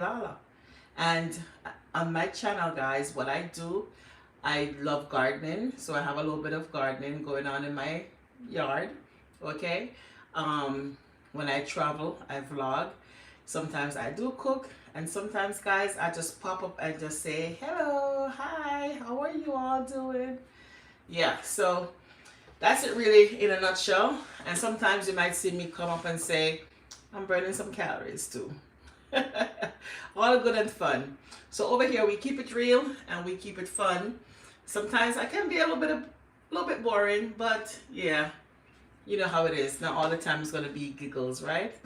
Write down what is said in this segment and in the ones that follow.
Lala. And on my channel, guys, what I do, I love gardening. So I have a little bit of gardening going on in my yard. Okay. Um, when I travel, I vlog. Sometimes I do cook. And sometimes, guys, I just pop up and just say, hello, hi, how are you all doing? Yeah, so that's it really in a nutshell. And sometimes you might see me come up and say, I'm burning some calories too. All good and fun. So over here we keep it real and we keep it fun. Sometimes I can be a little bit boring, but yeah, you know how it is. Not all the time it's gonna be giggles, right?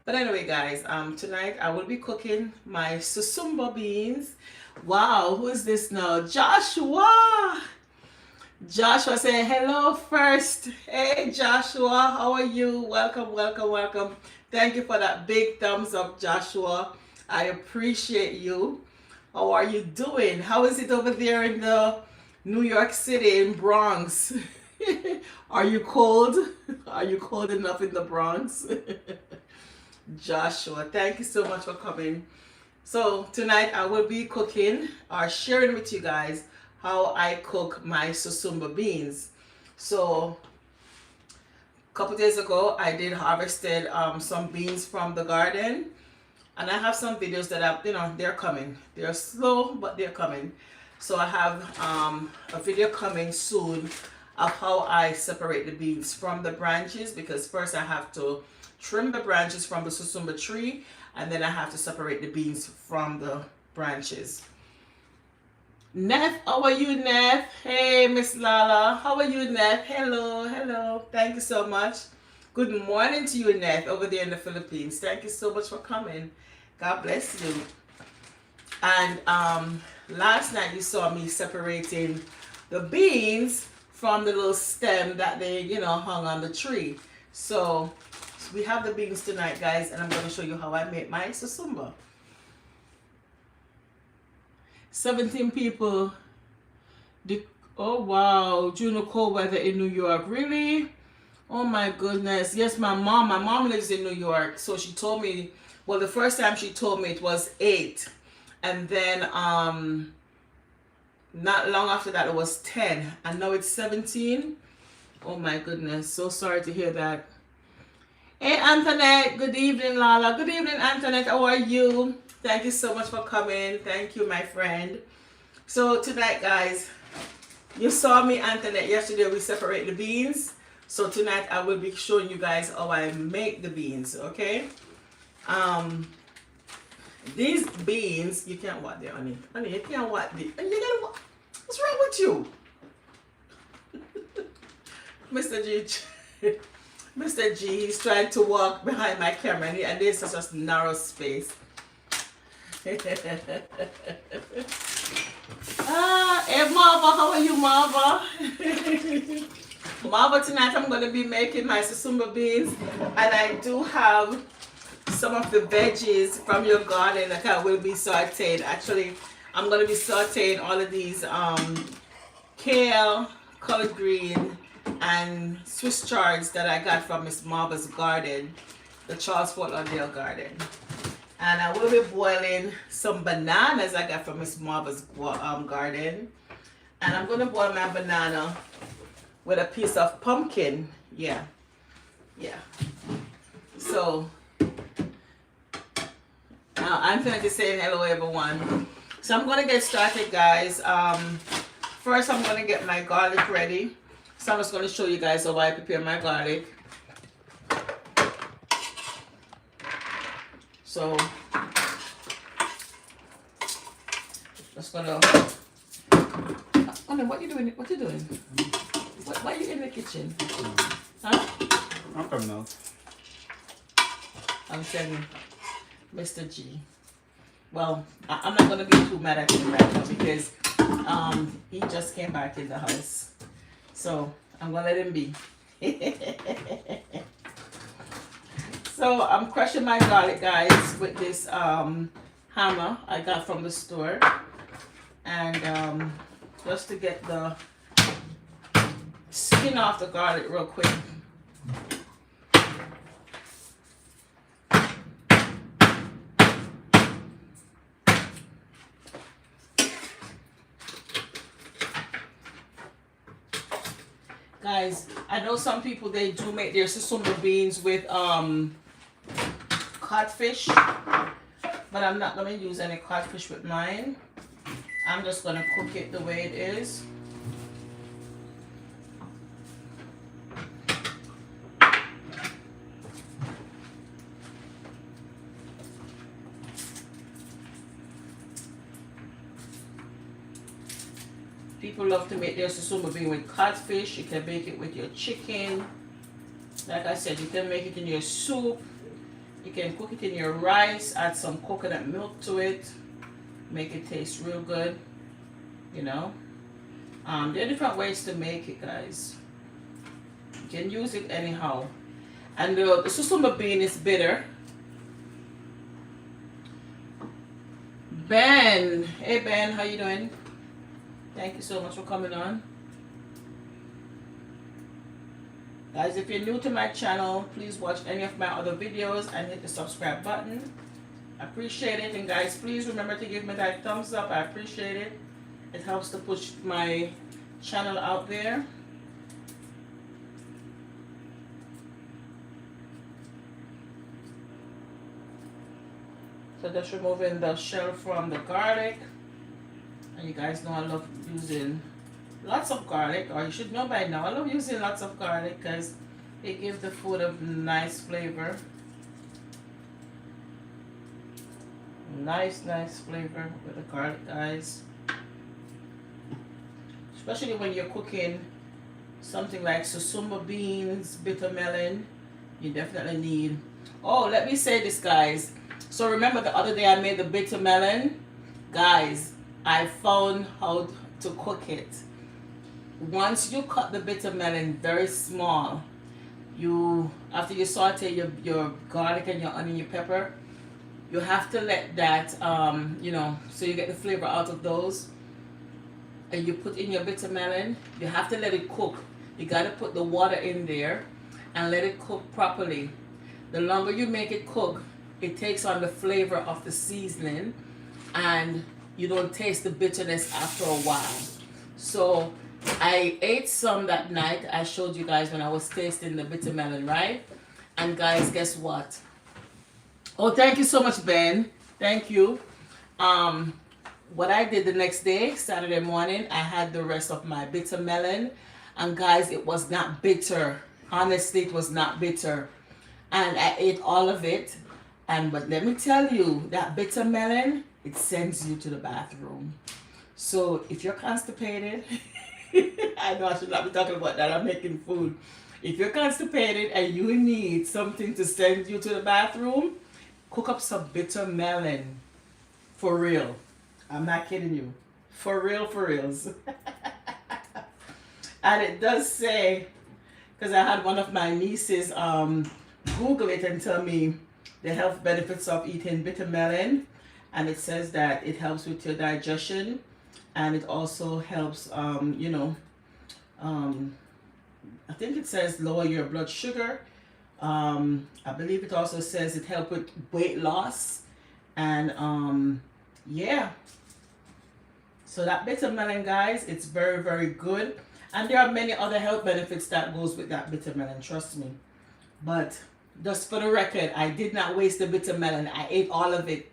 But anyway, guys, tonight I will be cooking my Susumba beans. Wow, who is this now? Joshua! Joshua say hello first. Hey Joshua, how are you? Welcome, welcome, welcome. Thank you for that big thumbs up, Joshua. I appreciate you. How are you doing? How is it over there in the New York City in Bronx? Are you cold? Are you cold enough in the Bronx? Joshua, thank you so much for coming. So tonight I will be cooking or sharing with you guys how I cook my Susumba beans. So a couple days ago I did harvested some beans from the garden, and I have some videos that they're coming. They're slow, but they're coming. So I have a video coming soon of how I separate the beans from the branches, because first I have to trim the branches from the Susumba tree, and then I have to separate the beans from the branches. Neff, how are you, Neff? Hey, Miss Lala, how are you, Neff? Hello, hello. Thank you so much. Good morning to you, Neff, over there in the Philippines. Thank you so much for coming. God bless you. And last night you saw me separating the beans from the little stem that they, hung on the tree. So we have the beans tonight, guys, and I'm going to show you how I make my Susumba. 17 people. Oh wow, Juno cold weather in New York. Really? Oh my goodness. Yes, my mom lives in New York. So she told me, well, the first time she told me it was 8. And then not long after that it was 10. And now it's 17. Oh my goodness. So sorry to hear that. Hey Antoinette, good evening Lala. Good evening Antoinette, how are you? Thank you so much for coming. Thank you, my friend. So tonight, guys, you saw me, Antoinette, yesterday we separate the beans. So tonight I will be showing you guys how I make the beans, okay? These beans, you can't what there, honey. Honey, you can't what the, you gotta what? What's wrong with you? Mr. G, Mr. G, he's trying to walk behind my camera and this is just narrow space. Hey Marva, how are you, Marva? Marva, tonight I'm going to be making my Susumba beans, and I do have some of the veggies from your garden that I will be sauteing. Actually, I'm going to be sauteing all of these kale, collard green, and Swiss chards that I got from Miss Marva's garden, the Charles Fort Lauderdale garden. And I will be boiling some bananas I got from Miss Marva's garden. And I'm going to boil my banana with a piece of pumpkin. Yeah. So, now I'm going to be saying hello, everyone. So I'm going to get started, guys. First, I'm going to get my garlic ready. So I'm just going to show you guys how I prepare my garlic. So, just gonna. Oh no, what you doing? What you doing? Why are you in the kitchen? Huh? I'm coming out. I'm telling Mr. G. Well, I'm not gonna be too mad at him right now because he just came back in the house. So I'm gonna let him be. So I'm crushing my garlic, guys, with this hammer I got from the store, and just to get the skin off the garlic real quick. Guys, I know some people, they do make their Susumba beans with codfish, but I'm not going to use any codfish with mine. I'm just going to cook it the way it is. People love to make their Susumba bean with codfish. You can make it with your chicken. Like I said, you can make it in your soup. You can cook it in your rice. Add some coconut milk to it. Make it taste real good. You know. There are different ways to make it, guys. You can use it anyhow. And the Susumba bean is bitter. Ben. Hey Ben, how you doing? Thank you so much for coming on. Guys, if you're new to my channel, please watch any of my other videos and hit the subscribe button. I appreciate it. And guys, please remember to give me that thumbs up. I appreciate it. It helps to push my channel out there. So just removing the shell from the garlic. And you guys know I love using lots of garlic, or you should know by now, I love using lots of garlic because it gives the food a nice flavor. Nice flavor with the garlic, guys. Especially when you're cooking something like Susumba beans, bitter melon, you definitely need. Oh, let me say this, guys. So remember the other day I made the bitter melon? Guys, I found how to cook it. Once you cut the bitter melon very small, after you saute your garlic and your onion, your pepper, you have to let that you know, so you get the flavor out of those. And you put in your bitter melon, you have to let it cook. You got to put the water in there and let it cook properly. The longer you make it cook, it takes on the flavor of the seasoning, and you don't taste the bitterness after a while. So I ate some that night. I showed you guys when I was tasting the bitter melon, right? And guys, guess what? Oh, thank you so much, Ben. Thank you. What I did the next day, Saturday morning, I had the rest of my bitter melon. And guys, it was not bitter. Honestly, it was not bitter. And I ate all of it. But let me tell you, that bitter melon, it sends you to the bathroom. So if you're constipated, I know I should not be talking about that, I'm making food. If you're constipated and you need something to send you to the bathroom, cook up some bitter melon. For real. I'm not kidding you. For real, for reals. And it does say, because I had one of my nieces Google it and tell me the health benefits of eating bitter melon. And it says that it helps with your digestion, and it also helps, you know, I think it says lower your blood sugar. I believe it also says it helps with weight loss, and yeah. So that bitter melon, guys, it's very, very good, and there are many other health benefits that goes with that bitter melon. Trust me. But just for the record, I did not waste the bitter melon. I ate all of it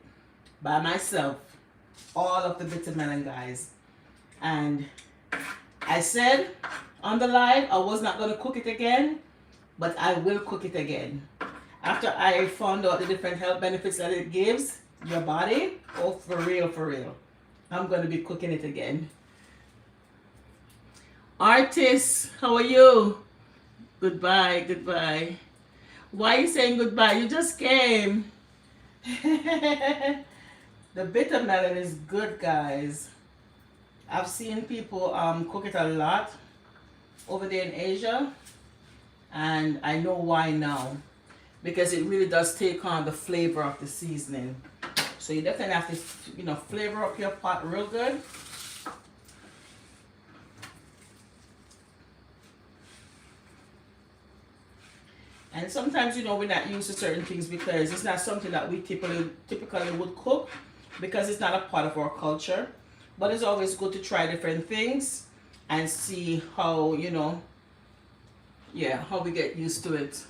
by myself, all of the bitter melon, guys. And I said on the live I was not going to cook it again, but I will cook it again after I found out the different health benefits that it gives your body. Oh, for real, for real, I'm going to be cooking it again. Artist, how are you? Goodbye, goodbye. Why are you saying goodbye? You just came. The bitter melon is good, guys. I've seen people cook it a lot over there in Asia, and I know why now, because it really does take on the flavor of the seasoning. So you definitely have to, you know, flavor up your pot real good. And sometimes, you know, we're not used to certain things because it's not something that we typically would cook, because it's not a part of our culture. But it's always good to try different things and see how, you know, yeah, how we get used to it.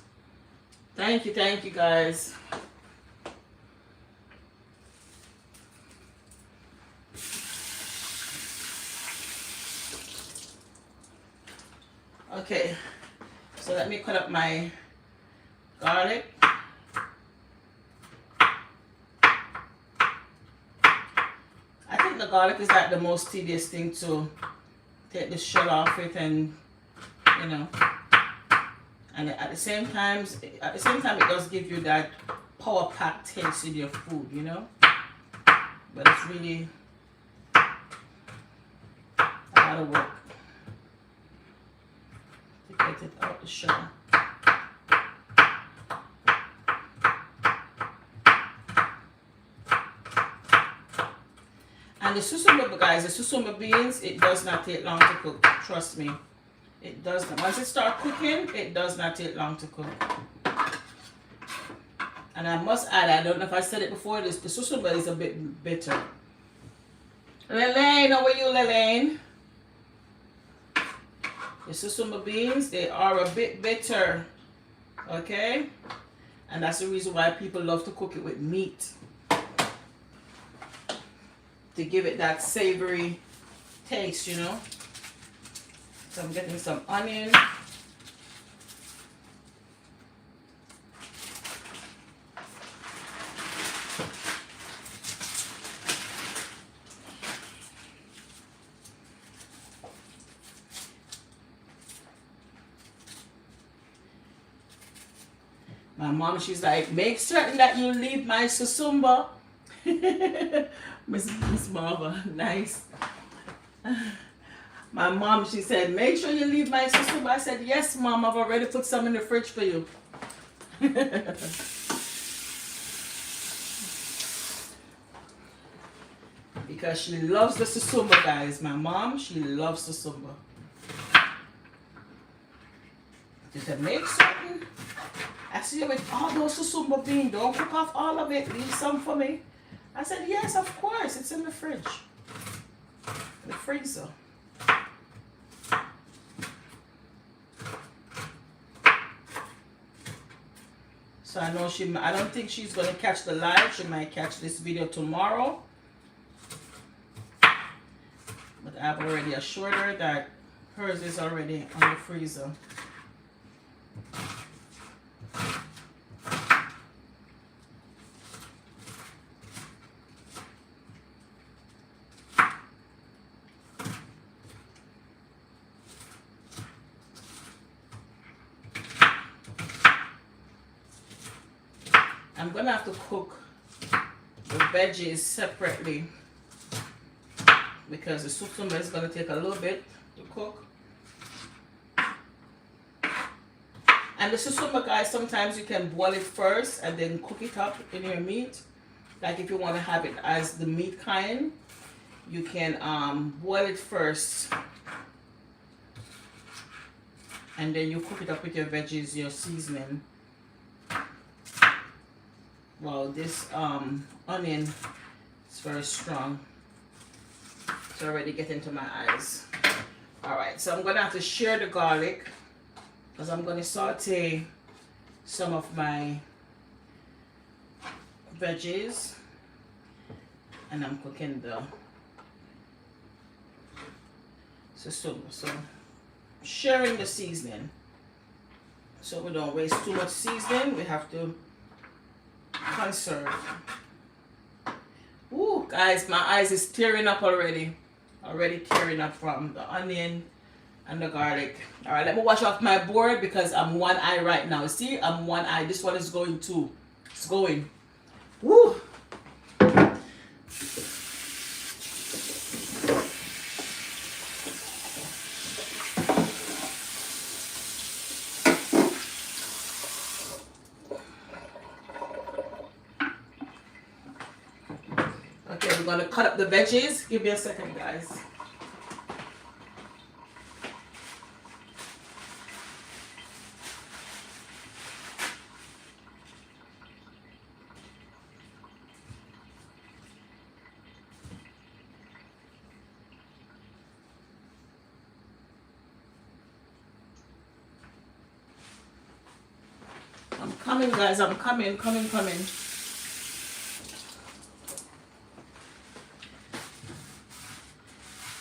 Thank you guys. Okay, so let me cut up my garlic. I think the garlic is like the most tedious thing to take the shell off it, and you know, and at the same time it does give you that power packed taste in your food, you know. But it's really a lot of work to get it out the shell. And the susumba, guys, the susumba beans, it does not take long to cook. Trust me, it does not. Once it starts cooking, it does not take long to cook. And I must add, I don't know if I said it before, the susumba is a bit bitter. Lelaine, how are you, Lelaine? The susumba beans, they are a bit bitter, okay? And that's the reason why people love to cook it with meat, to give it that savory taste, you know. So I'm getting some onion. My mom, she's like, make certain that you leave my susumba. Miss Marva, nice. My mom, she said, make sure you leave my susumba. I said, yes, Mom, I've already put some in the fridge for you. Because she loves the susumba, guys. My mom, she loves susumba. She said, make certain. I see you with all those susumba beans. Don't cook off all of it. Leave some for me. I said, yes, of course. It's in the fridge. In the freezer. So I know I don't think she's going to catch the live. She might catch this video tomorrow. But I've already assured her that hers is already on the freezer. I'm going to have to cook the veggies separately because the susumba is going to take a little bit to cook. And the susumba, guys, sometimes you can boil it first and then cook it up in your meat. Like if you want to have it as the meat kind, you can boil it first and then you cook it up with your veggies, your seasoning. Well, this onion is very strong. It's already getting to my eyes. Alright, so I'm going to have to share the garlic because I'm going to saute some of my veggies. And I'm cooking the susumba. So, sharing the seasoning. So we don't waste too much seasoning. We have to conserve. Ooh, guys, my eyes is tearing up already. Already tearing up from the onion and the garlic. Alright, let me wash off my board because I'm one eye right now. See, I'm one eye. This one is going too. It's going. Woo! Okay, we're gonna cut up the veggies. Give me a second, guys. coming, guys. I'm coming.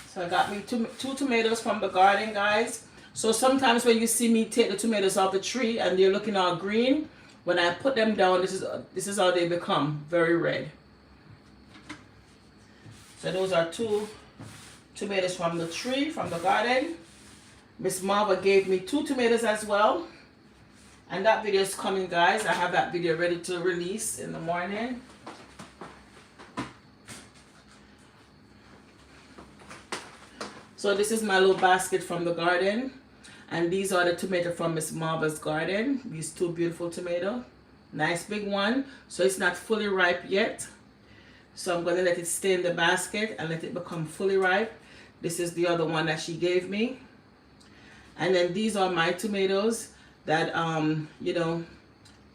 So I got me two tomatoes from the garden, guys. So sometimes when you see me take the tomatoes off the tree and they're looking all green, when I put them down, this is how they become, very red. So those are two tomatoes from the tree, from the garden. Miss Marva gave me 2 tomatoes as well. And that video is coming, guys. I have that video ready to release in the morning. So this is my little basket from the garden. And these are the tomatoes from Miss Marva's garden. These 2 beautiful tomatoes. Nice big one. So it's not fully ripe yet. So I'm going to let it stay in the basket and let it become fully ripe. This is the other one that she gave me. And then these are my tomatoes that, you know,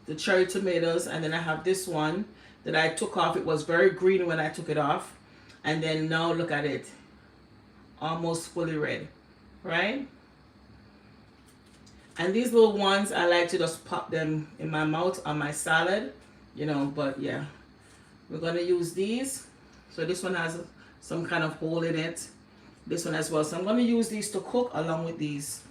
the cherry tomatoes. And then I have this one that I took off. It was very green when I took it off. And then now look at it. Almost fully red, right? And these little ones, I like to just pop them in my mouth on my salad, you know, but yeah. We're going to use these. So this one has some kind of hole in it. This one as well. So I'm going to use these to cook along with these.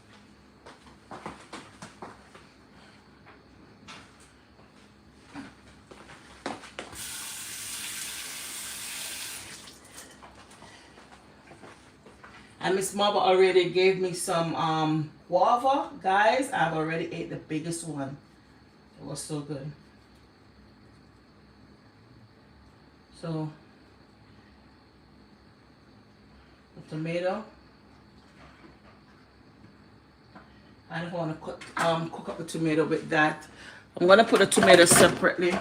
And Miss Marva already gave me some guava. Guys, I've already ate the biggest one. It was so good. So, the tomato. I don't want to cook up the tomato with that. I'm going to put the tomato separately.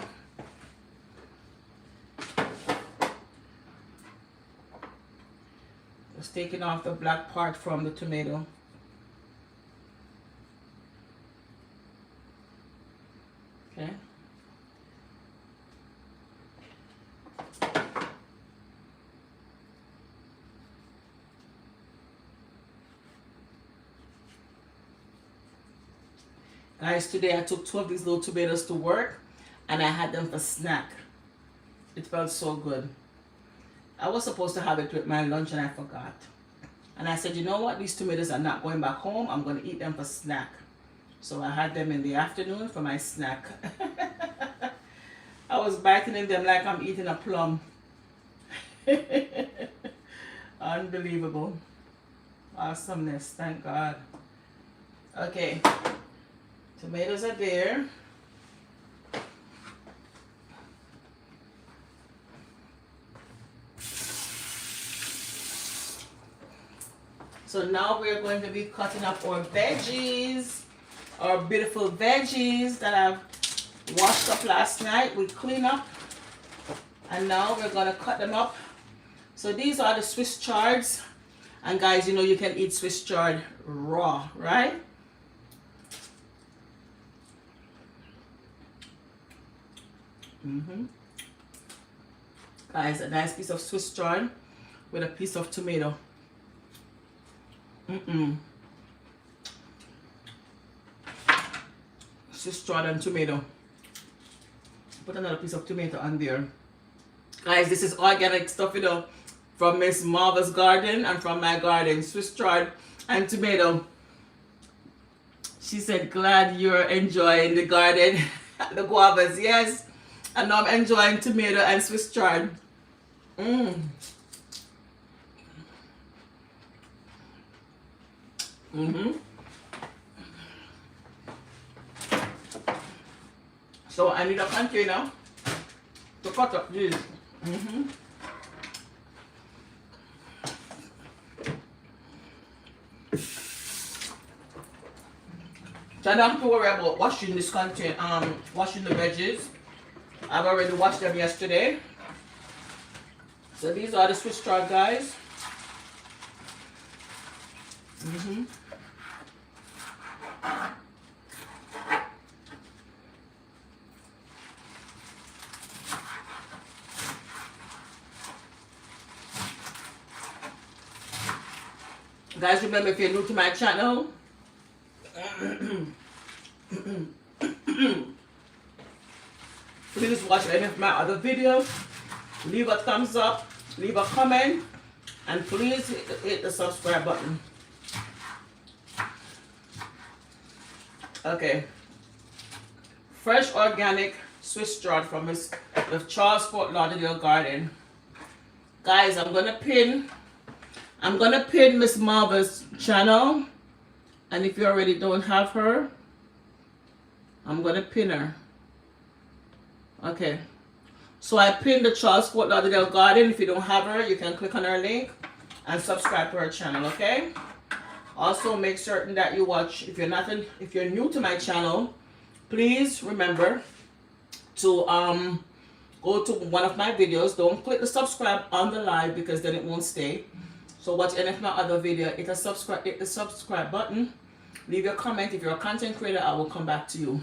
Just taking off the black part from the tomato. Okay. Guys, today I took 2 of these little tomatoes to work and I had them for snack. It felt so good. I was supposed to have it with my lunch and I forgot. And I said, you know what? These tomatoes are not going back home. I'm going to eat them for snack. So I had them in the afternoon for my snack. I was biting in them like I'm eating a plum. Unbelievable. Awesomeness. Thank God. Okay. Tomatoes are there. So now we're going to be cutting up our veggies, our beautiful veggies that I've washed up last night. We clean up and now we're going to cut them up. So these are the Swiss chards. And guys, you know you can eat Swiss chard raw, right? Guys, a nice piece of Swiss chard with a piece of tomato. Swiss chard and tomato. Put another piece of tomato on there. Guys, this is organic stuff, you know, from Miss Marva's garden and from my garden. Swiss chard and tomato. She said, glad you're enjoying the garden, the guavas. Yes. And now I'm enjoying tomato and Swiss chard. So I need a container to cut up these. So I don't have to worry about washing this container, washing the veggies. I've already washed them yesterday. So these are the Swiss chard, guys. Guys, remember, if you're new to my channel, Please watch any of my other videos. Leave a thumbs up, leave a comment, and please hit the subscribe button. Okay. Fresh organic Swiss chard from the Charles Fort Lauderdale garden. Guys, I'm gonna pin Miss Marva's channel, and if you already don't have her, I'm gonna pin her. Okay, so I pinned the Charles Fort Lauderdale garden. If you don't have her, you can click on her link and subscribe to her channel. Okay, also make certain that you watch. If you're new to my channel, please remember to go to one of my videos. Don't click the subscribe on the live because then it won't stay. So watch any of my other video. Hit the subscribe button. Leave your comment. If you're a content creator, I will come back to you.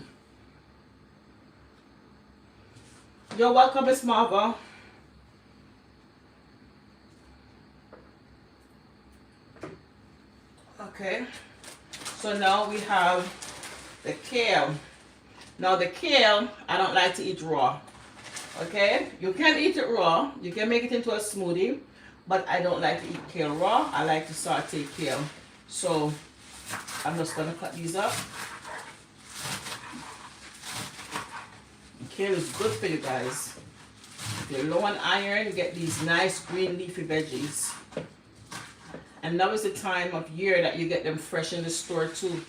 You're welcome, Miss Marva. Okay. So now we have the kale. Now the kale, I don't like to eat raw. Okay? You can eat it raw. You can make it into a smoothie. But I don't like to eat kale raw. I like to saute kale. So I'm just going to cut these up. Kale is good for you guys. If you're low on iron, get these nice green leafy veggies. And now is the time of year that you get them fresh in the store too.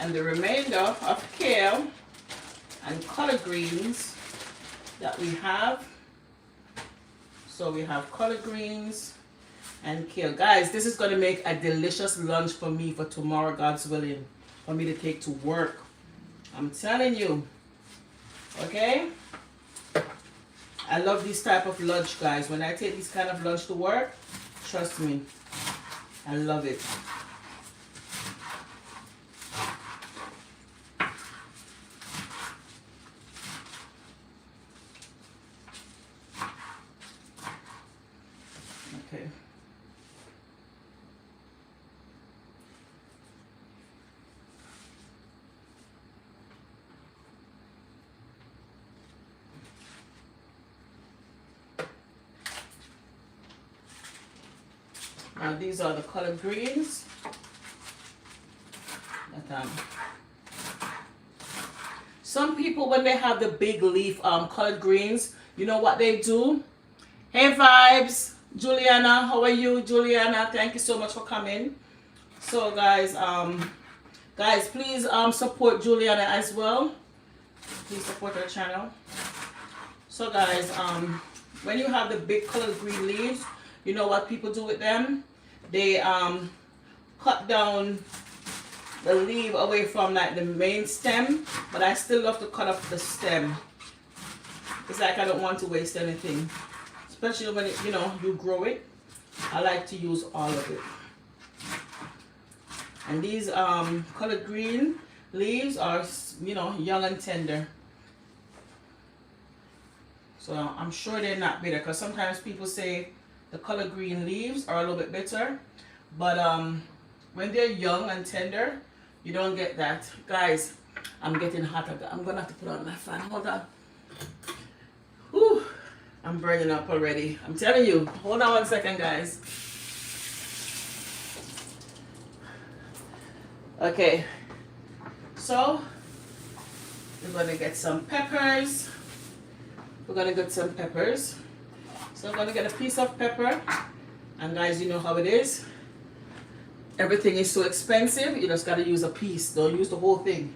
And the remainder of kale and collard greens that we have. So we have collard greens and kale. Guys, this is going to make a delicious lunch for me for tomorrow, God's willing, for me to take to work. I'm telling you. Okay? I love this type of lunch, guys. When I take this kind of lunch to work, trust me, I love it. Okay. Now these are the collard greens that some people, when they have the big leaf collard greens, you know what they do? Hey Vibes, Juliana, how are you, Juliana? Thank you so much for coming. So guys, please support Juliana as well. Please support her channel. So guys, when you have the big collard green leaves, you know what people do with them? They cut down the leaf away from like the main stem, but I still love to cut off the stem. It's like I don't want to waste anything, especially when it, you grow it. I like to use all of it. And these collard green leaves are, young and tender. So I'm sure they're not bitter, because sometimes people say the collard green leaves are a little bit bitter, but when they're young and tender, you don't get that. Guys, I'm getting hot. I'm gonna have to put on my fan. Hold on. Whew, I'm burning up already. I'm telling you. Hold on 1 second, guys. Okay, so we're gonna get some peppers. We're gonna get some peppers. So I'm gonna get a piece of pepper, and guys, you know how it is. Everything is so expensive, you just gotta use a piece. Don't use the whole thing.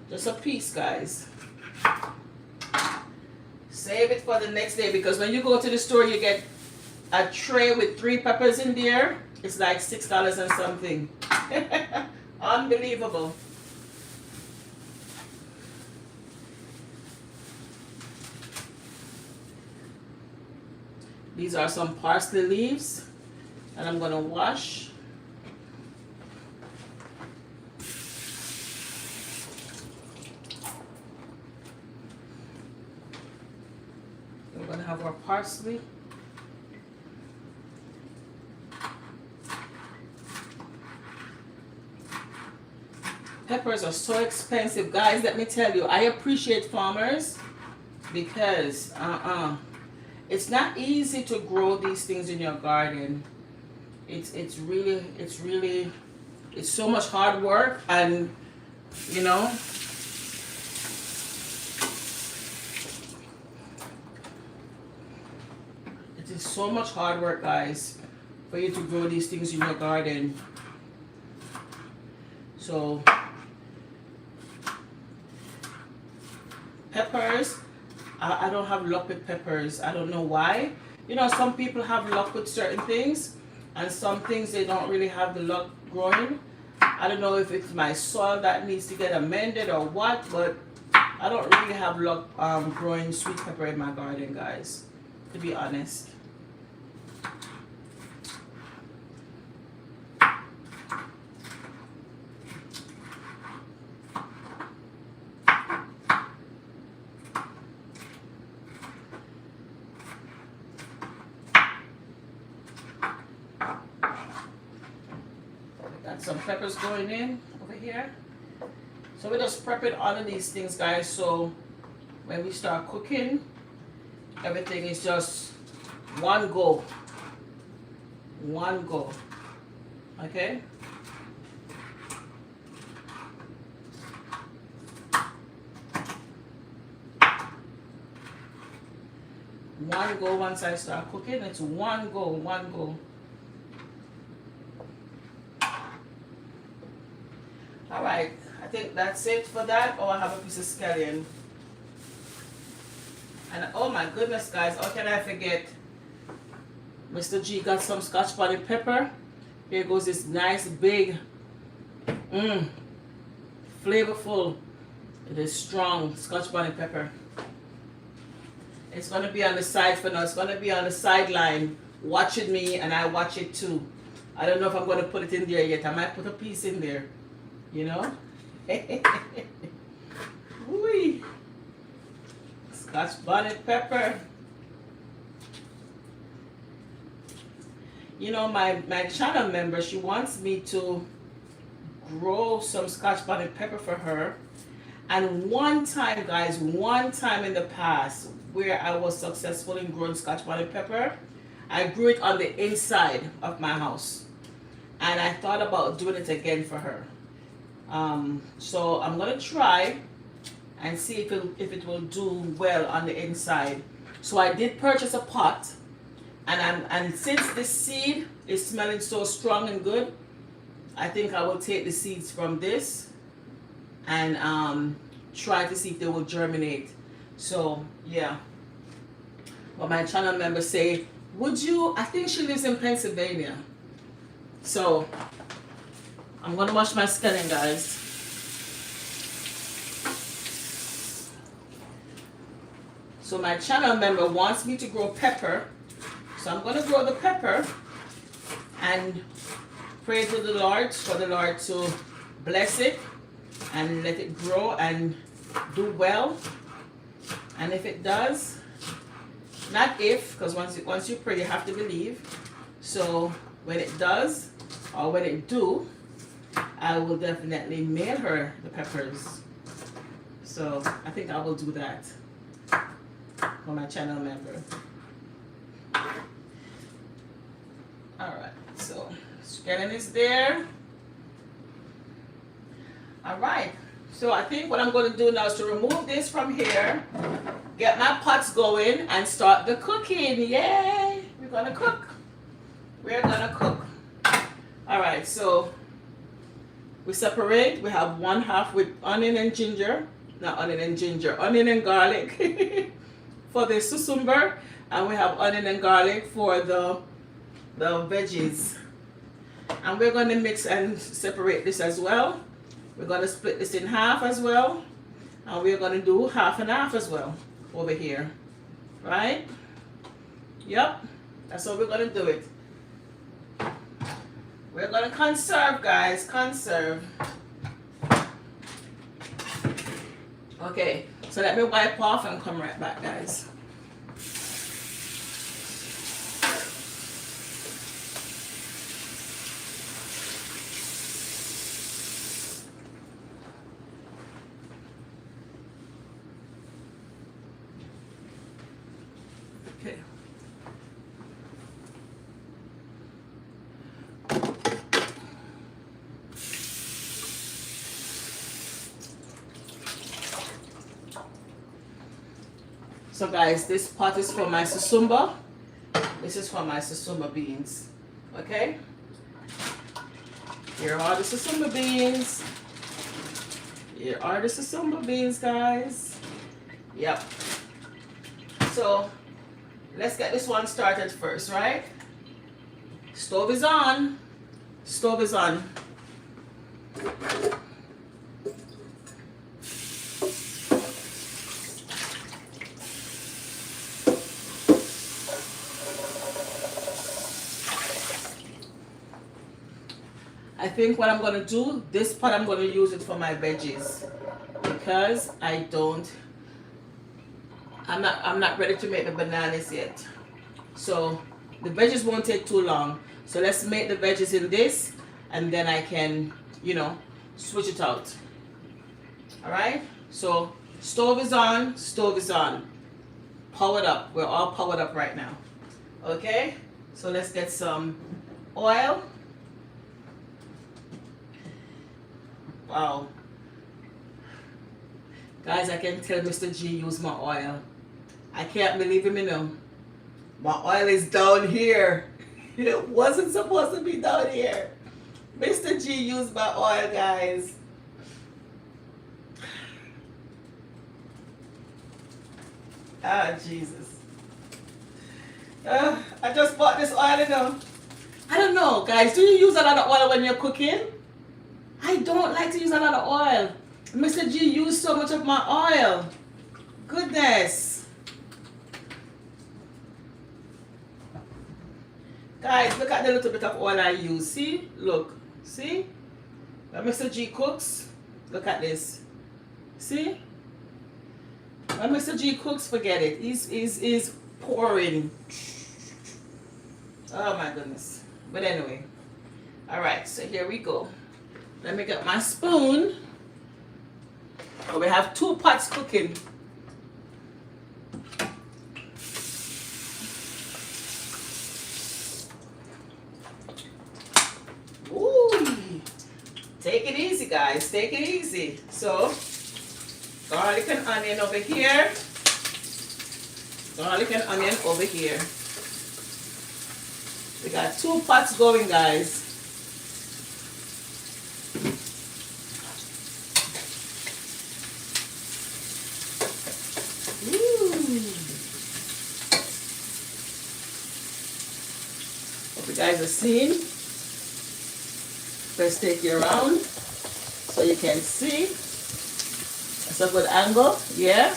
Just a piece, guys. Save it for the next day, because when you go to the store, you get a tray with 3 peppers in there. It's like $6 and something. Unbelievable. These are some parsley leaves that I'm going to wash. We're going to have our parsley. peppers are so expensive, guys. Let me tell you, I appreciate farmers because it's not easy to grow these things in your garden. It's really it's so much hard work, and you know, it is so much hard work, guys, for you to grow these things in your garden. So peppers, I don't have luck with peppers. I don't know why. You know, some people have luck with certain things, and some things they don't really have the luck growing. I don't know if it's my soil that needs to get amended or what, but I don't really have luck growing sweet pepper in my garden, guys, to be honest. Some peppers going in over here. So we're just prepping all of these things, guys, so when we start cooking, everything is just one go. One go. Okay? One go. Once I start cooking, it's one go, one go. Alright, I think that's it for that. Oh, I have a piece of scallion. And oh my goodness, guys, how can I forget? Mr. G got some Scotch bonnet pepper. Here goes this nice big, flavorful, it is strong Scotch bonnet pepper. It's going to be on the side for now. It's going to be on the sideline watching me, and I watch it too. I don't know if I'm going to put it in there yet. I might put a piece in there. You know? Whee! Scotch bonnet pepper. You know, my channel member, she wants me to grow some Scotch bonnet pepper for her. And one time, guys, one time in the past where I was successful in growing Scotch bonnet pepper, I grew it on the inside of my house. And I thought about doing it again for her. So I'm gonna try and see if it will do well on the inside. So I did purchase a pot, and since the seed is smelling so strong and good, I think I will take the seeds from this and try to see if they will germinate. So yeah. But my channel members say, would you? I think she lives in Pennsylvania. So I'm gonna wash my scallion, guys. So my channel member wants me to grow pepper. So I'm gonna grow the pepper and pray to the Lord for the Lord to bless it and let it grow and do well. And if it does, not if, because once you pray, you have to believe. So when it does, or when it do, I will definitely mail her the peppers. So I think I will do that for my channel member. Alright, so scallion is there. Alright, so I think what I'm going to do now is to remove this from here, get my pots going, and start the cooking. Yay! We're going to cook. We're going to cook. Alright, so we separate. We have one half with onion and ginger. Not onion and ginger, onion and garlic for the susumba. And we have onion and garlic for the veggies. And we're going to mix and separate this as well. We're going to split this in half as well. And we're going to do half and half as well over here. Right? Yep. That's how we're going to do it. We're going to conserve, guys. Conserve. Okay. So let me wipe off and come right back, guys. So guys, this pot is for my susumba. This is for my susumba beans. Okay? Here are the susumba beans. Here are the susumba beans, guys. Yep. So let's get this one started first, right? Stove is on. Stove is on. I think what I'm gonna do, this pot I'm gonna use it for my veggies because I'm not ready to make the bananas yet. So the veggies won't take too long. So let's make the veggies in this and then I can, you know, switch it out. All right? So stove is on, stove is on. Powered up. We're all powered up right now. Okay? So let's get some oil. Wow. Guys, I can tell Mr. G used my oil. I can't believe him, you know. My oil is down here. It wasn't supposed to be down here. Mr. G used my oil, guys. Ah, Jesus. I just bought this oil, you know. I don't know, guys. Do you use a lot of oil when you're cooking? I don't like to use a lot of oil. Mr. G used so much of my oil. Goodness. Guys, look at the little bit of oil I use. See? Look. See? When Mr. G cooks, look at this. See? When Mr. G cooks, forget it. He's pouring. Oh my goodness. But anyway. Alright, so here we go. Let me get my spoon. Oh, we have 2 pots cooking. Ooh. Take it easy, guys. Take it easy. So, garlic and onion over here. Garlic and onion over here. We got 2 pots going, guys. Guys are seeing. First take you around so you can see. That's a good angle, yeah.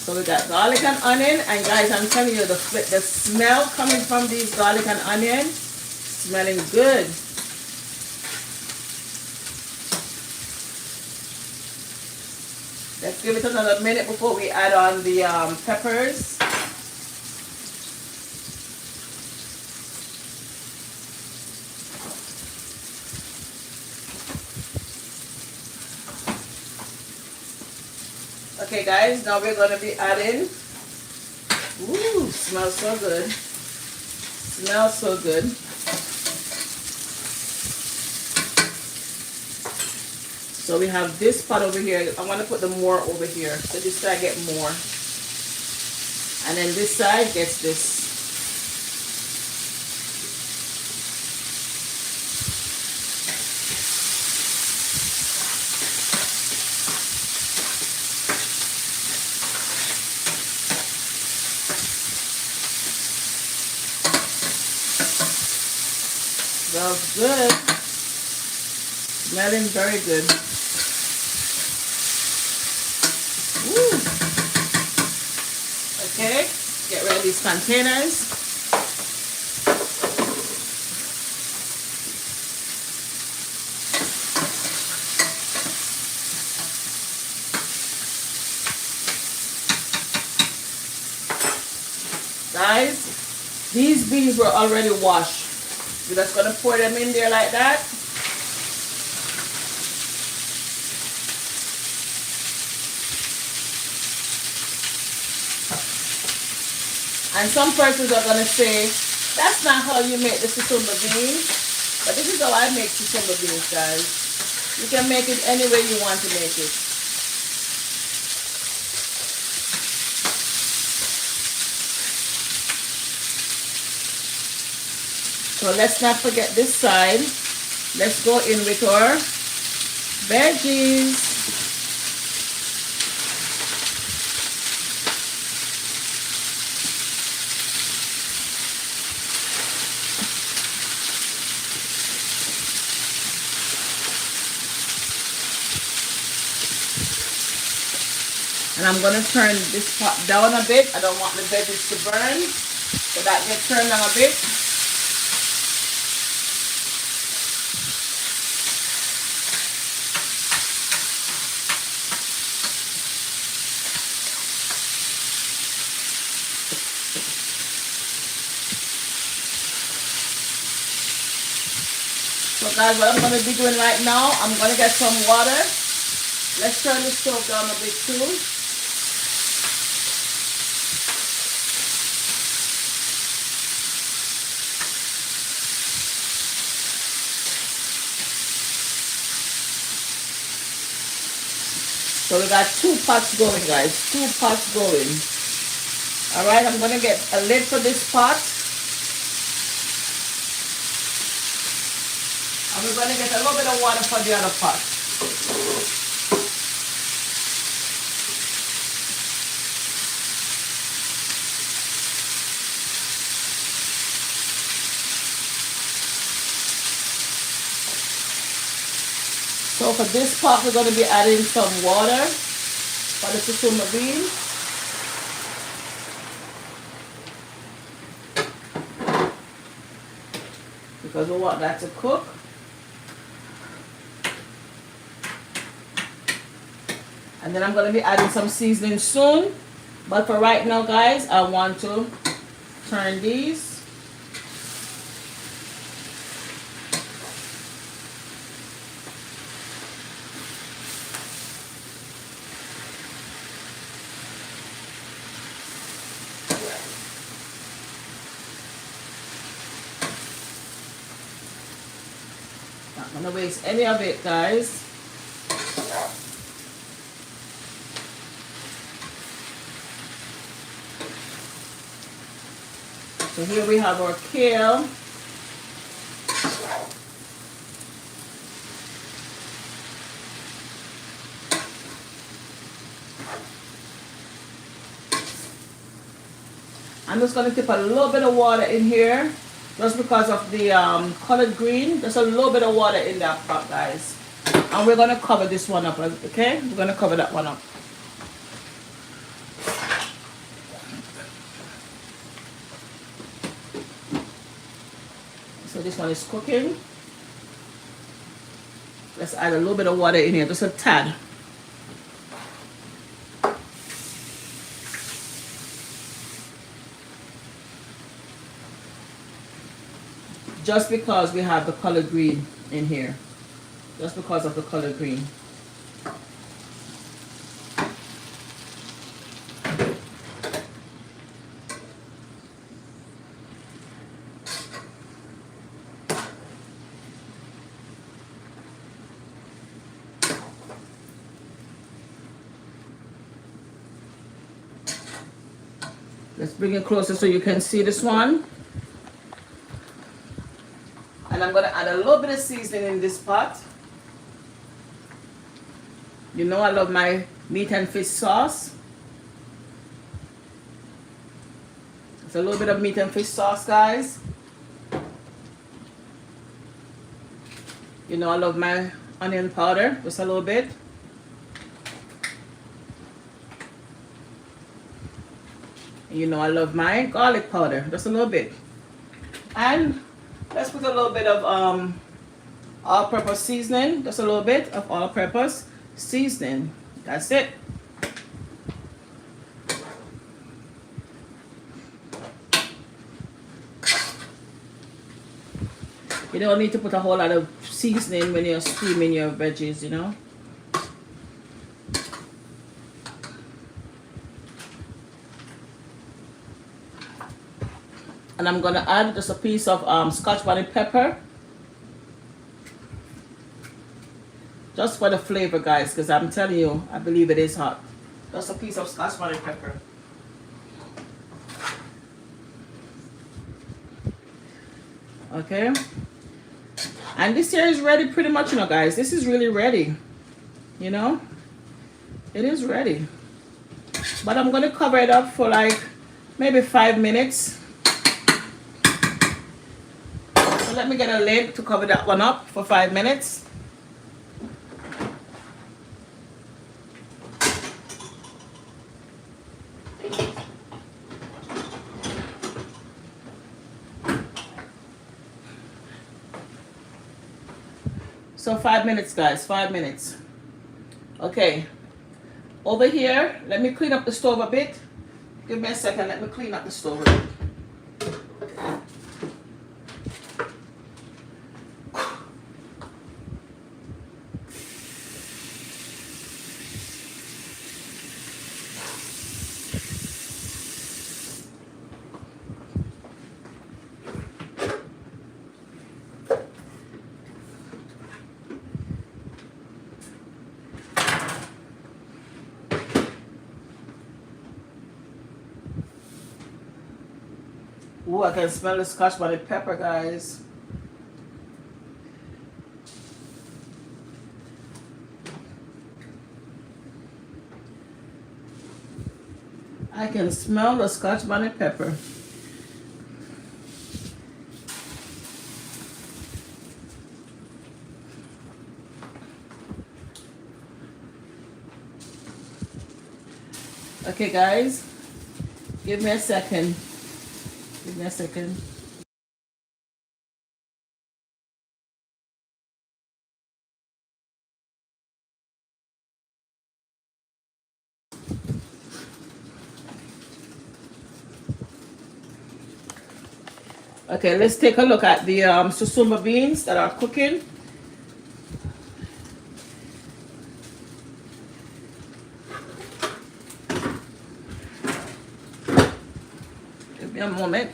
So we got garlic and onion, and guys, I'm telling you, the smell coming from these garlic and onion, smelling good. Let's give it another minute before we add on the peppers. Okay guys, now we're going to be adding, ooh, smells so good, smells so good. So we have this pot over here. I want to put the more over here, so this side get more, and then this side gets this. Smells good. Smelling very good. Woo. Okay, get rid of these containers. Guys, these beans were already washed. We're just going to pour them in there like that. And some persons are going to say, that's not how you make the Susumba beans. But this is how I make Susumba beans, guys. You can make it any way you want to make it. So let's not forget this side. Let's go in with our veggies. And I'm going to turn this pot down a bit. I don't want the veggies to burn. So that gets turned down a bit. So guys, what I'm going to be doing right now, I'm going to get some water. Let's turn the stove down a bit too. So we got 2 pots going, guys. 2 pots going. Alright, I'm going to get a lid for this pot. And we're going to get a little bit of water for the other pot. So for this pot, we're going to be adding some water for the Susumba beans. Because we want that to cook. And then I'm going to be adding some seasoning soon. But for right now, guys, I want to turn these. Not going to waste any of it, guys. So here we have our kale. I'm just going to dip a little bit of water in here, just because of the colored green. Just a little bit of water in that pot, guys. And we're going to cover this one up, okay? We're going to cover that one up. So this one is cooking. Let's add a little bit of water in here, just a tad. Just because we have the color green in here. Just because of the color green. Let's bring it closer so you can see this one. And I'm going to add a little bit of seasoning in this pot. You know I love my meat and fish sauce. It's a little bit of meat and fish sauce, guys. You know I love my onion powder, just a little bit. You know I love my garlic powder, just a little bit. And let's put a little bit of all-purpose seasoning, just a little bit of all-purpose seasoning. That's it. You don't need to put a whole lot of seasoning when you're steaming your veggies, you know. And I'm going to add just a piece of Scotch bonnet pepper. Just for the flavor, guys, because I'm telling you, I believe it is hot. Just a piece of Scotch bonnet pepper. Okay, and this here is ready pretty much, you know, guys. This is really ready, you know. It is ready, but I'm gonna cover it up for like maybe 5 minutes. So let me get a lid to cover that one up for 5 minutes. So 5 minutes, guys, 5 minutes. Okay, over here, let me clean up the stove a bit. Give me a second, let me clean up the stove a bit. Ooh, I can smell the scotch bonnet pepper, guys. I can smell the scotch bonnet pepper. Okay, guys, give me a second. Give me a second. Okay, let's take a look at the Susumba beans that are cooking. Give me a moment.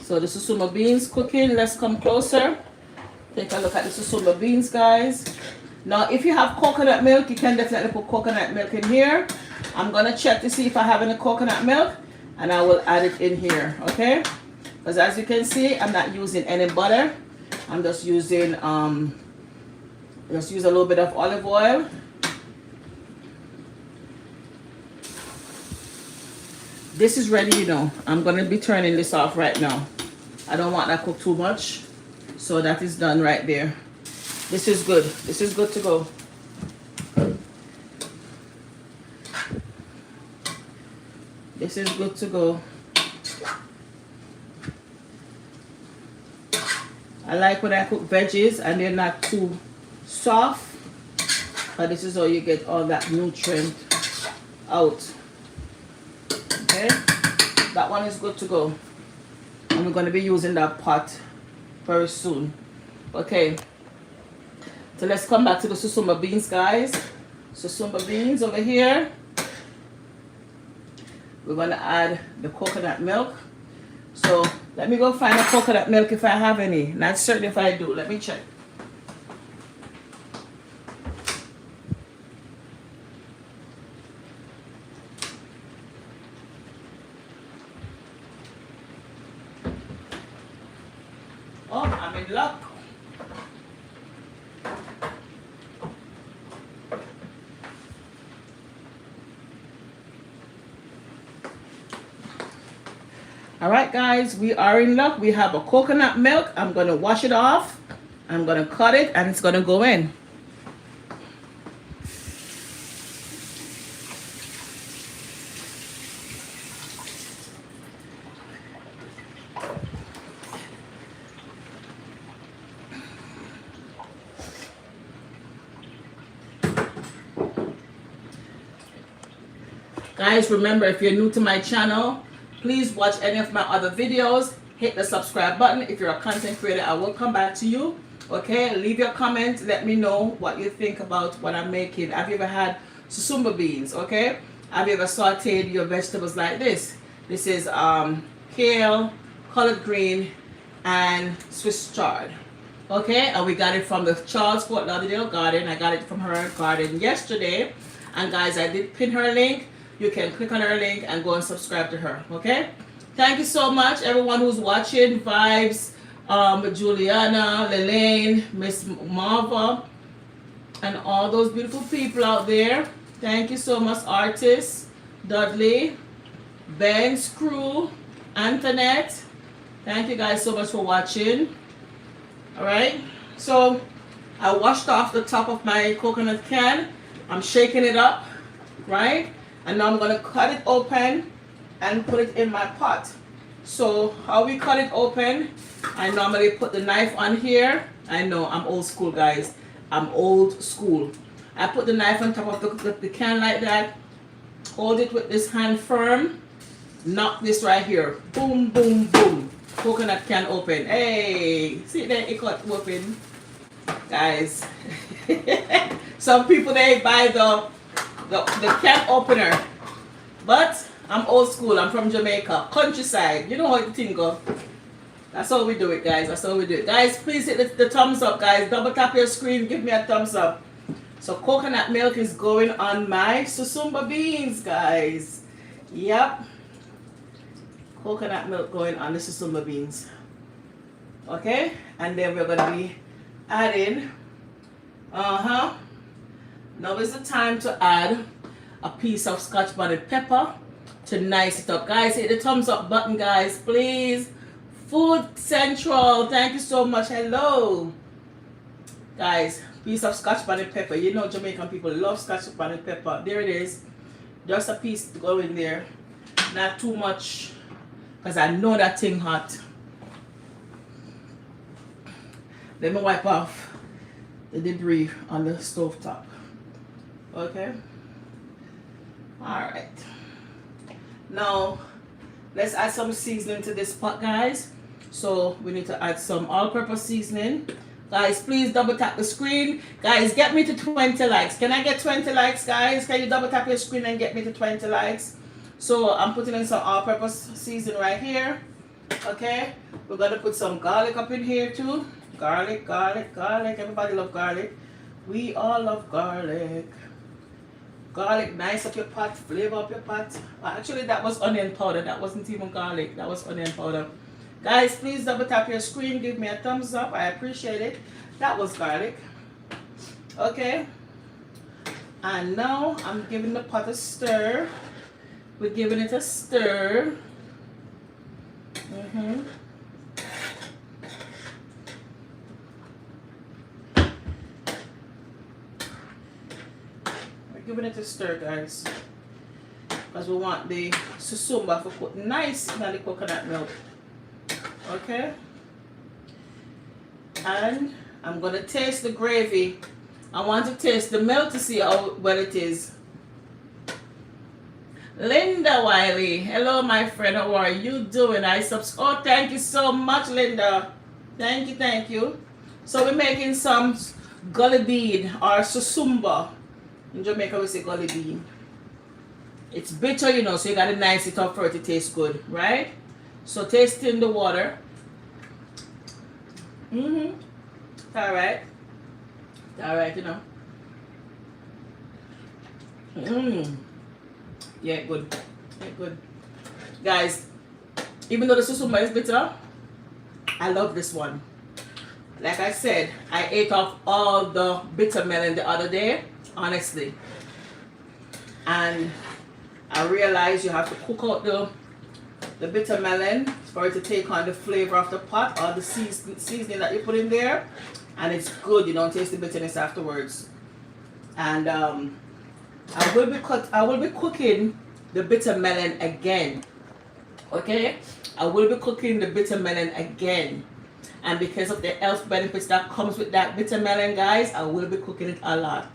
So the Susumba beans cooking. Let's come closer. Take a look at the Susumba beans, guys. Now, if you have coconut milk, you can definitely put coconut milk in here. I'm going to check to see if I have any coconut milk, and I will add it in here, okay? Because as you can see, I'm not using any butter. I'm just using, use a little bit of olive oil. This is ready, you know. I'm going to be turning this off right now. I don't want that cooked too much. So that is done right there. This is good. This is good to go. This is good to go. I like when I cook veggies and they're not too soft. But this is how you get all that nutrient out. Okay? That one is good to go. And we're going to be using that pot very soon. Okay. So let's come back to the Susumba beans, guys. Susumba beans over here. We're going to add the coconut milk. So let me go find a coconut milk if I have any. Not certain if I do. Let me check. Oh, I'm in luck. All right, guys, we are in luck. We have a coconut milk. I'm going to wash it off. I'm going to cut it, and it's going to go in. Guys, remember, if you're new to my channel, please watch any of my other videos. Hit the subscribe button. If you're a content creator, I will come back to you. Okay, leave your comments. Let me know what you think about what I'm making. Have you ever had Susumba beans? Okay, have you ever sauteed your vegetables like this? This is kale, collard green, and Swiss chard. Okay, and we got it from the Charles Fort Lauderdale garden. I got it from her garden yesterday. And guys, I did pin her link. You can click on her link and go and subscribe to her. Okay, thank you so much everyone who's watching. Vibes, Juliana, Lelaine, Miss Marva, and all those beautiful people out there. Thank you so much, artists, Dudley, Ben's crew, Antoinette. Thank you guys so much for watching. Alright, so I washed off the top of my coconut can. I'm shaking it up, right? And now I'm going to cut it open and put it in my pot. So how we cut it open, I normally put the knife on here. I know, I'm old school, guys. I'm old school. I put the knife on top of the can like that. Hold it with this hand firm. Knock this right here. Boom, boom, boom. Coconut can open. Hey, see there, it cut open. Guys. Some people, they buy the can opener. But I'm old school. I'm from Jamaica. Countryside. You know how the thing go. That's how we do it, guys. That's how we do it. Guys, please hit the thumbs up, guys. Double tap your screen. Give me a thumbs up. So coconut milk is going on my Susumba beans, guys. Yep. Coconut milk going on the Susumba beans. Okay? And then we're going to be adding, now is the time to add a piece of Scotch bonnet pepper to nice it up. Guys, hit the thumbs up button, guys, please. Food Central, thank you so much. Hello. Guys, piece of Scotch bonnet pepper. You know Jamaican people love Scotch bonnet pepper. There it is. Just a piece to go in there. Not too much, because I know that thing hot. Let me wipe off the debris on the stove top. Okay. Alright. Now, let's add some seasoning to this pot, guys. So, we need to add some all-purpose seasoning. Guys, please double tap the screen. Guys, get me to 20 likes. Can I get 20 likes, guys? Can you double tap your screen and get me to 20 likes? So, I'm putting in some all-purpose seasoning right here. Okay. We're going to put some garlic up in here, too. Garlic, garlic, garlic. Everybody love garlic. We all love garlic. Garlic, nice up your pot, flavor up your pot. Actually, that was onion powder. That wasn't even garlic. That was onion powder. Guys, please double tap your screen. Give me a thumbs up. I appreciate it. That was garlic. Okay. And now I'm giving the pot a stir. We're giving it a stir. Giving it a stir, guys, because we want the susumba to put nice in the coconut milk. Okay, and I'm gonna taste the gravy. I want to taste the milk to see how well it is. Linda Wiley, hello my friend, how are you doing? Oh, thank you so much, Linda. Thank you, thank you. So we're making some gully bean or susumba. In Jamaica we say gully bean. It's bitter, you know, so you gotta nice it up for it to taste good, right? So taste in the water. Alright. Alright, you know. Yeah, good. Yeah, good. Guys, even though the susumba is bitter, I love this one. Like I said, I ate off all the bitter melon the other day. Honestly, and I realized you have to cook out the bitter melon for it to take on the flavor of the pot or the seasoning that you put in there, and it's good. You don't taste the bitterness afterwards. And I will be cooking the bitter melon again. Okay, I will be cooking the bitter melon again, and because of the health benefits that comes with that bitter melon, guys, I will be cooking it a lot.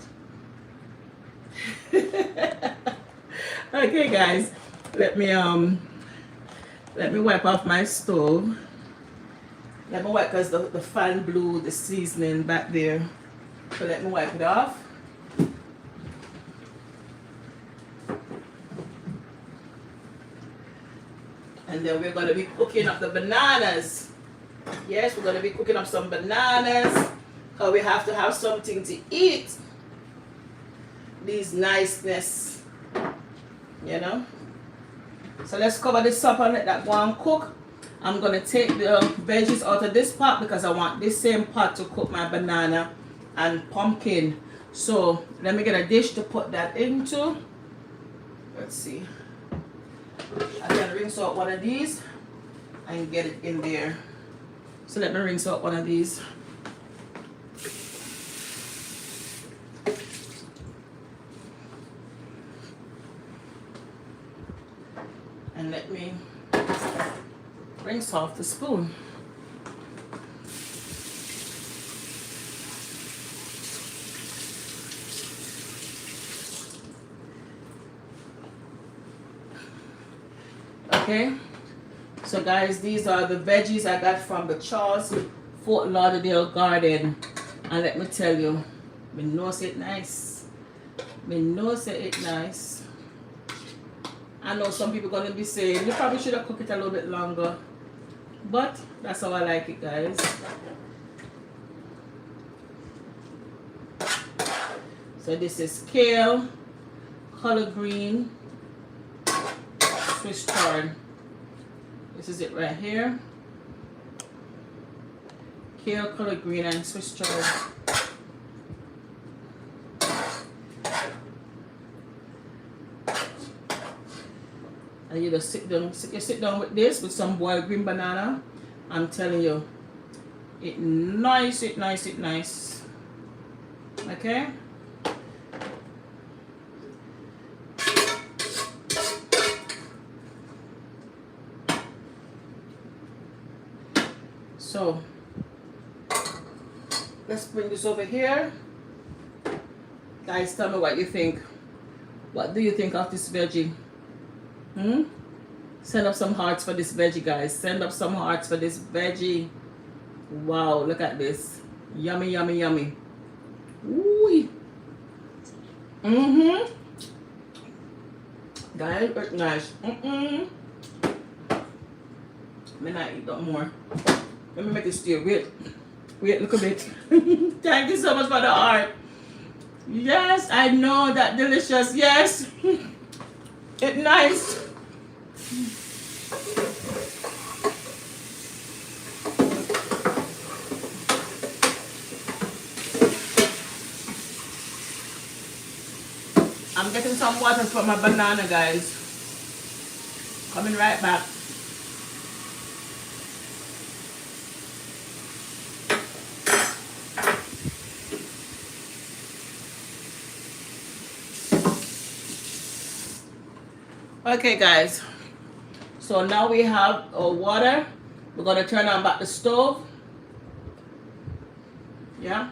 Okay, guys, let me wipe off my stove. Let me wipe, because the fan blew the seasoning back there. So let me wipe it off. And then we're going to be cooking up the bananas. Yes, we're gonna be cooking up some bananas, because we have to have something to eat. These niceness, you know. So let's cover this up and let that go and cook. I'm gonna take the veggies out of this pot because I want this same pot to cook my banana and pumpkin. So let me get a dish to put that into. Let's see. I can rinse out one of these and get it in there. So let me rinse out one of these. And let me rinse off the spoon. Okay, so guys, these are the veggies I got from the Charles Fort Lauderdale garden, and let me tell you, me know say it nice. Me know say it nice. I know some people gonna be saying you probably should have cooked it a little bit longer, but that's how I like it, guys. So this is kale, collard green, Swiss chard. This is it right here. Kale, collard green, and Swiss chard. And you just sit down with this with some boiled green banana. I'm telling you, it nice. Okay. So let's bring this over here. Guys, tell me what you think. What do you think of this veggie? Send up some hearts for this veggie, guys. Send up some hearts for this veggie. Wow, look at this. Yummy, yummy, yummy. Ooh. Guys, it's nice. May not eat that more. Let me make it stew. Wait, look a bit. Thank you so much for the heart. Yes, I know that delicious. Yes. It's nice. I'm getting some water for my banana, guys. Coming right back. Okay, guys, so now we have our water. We're going to turn on back the stove. Yeah,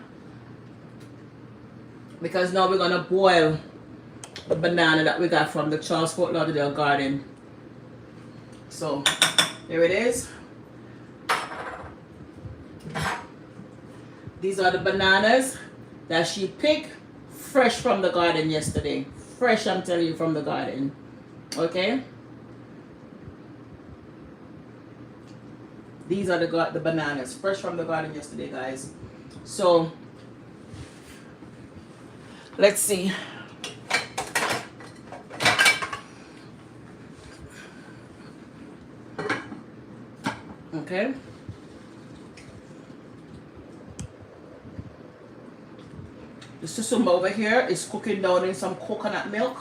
because now we're going to boil the banana that we got from the Charles Fort Lauderdale garden. So here it is. These are the bananas that she picked fresh from the garden yesterday. Fresh, I'm telling you, from the garden. Okay, these are the bananas fresh from the garden yesterday, guys. So let's see. Okay, the susumba over here is cooking down in some coconut milk.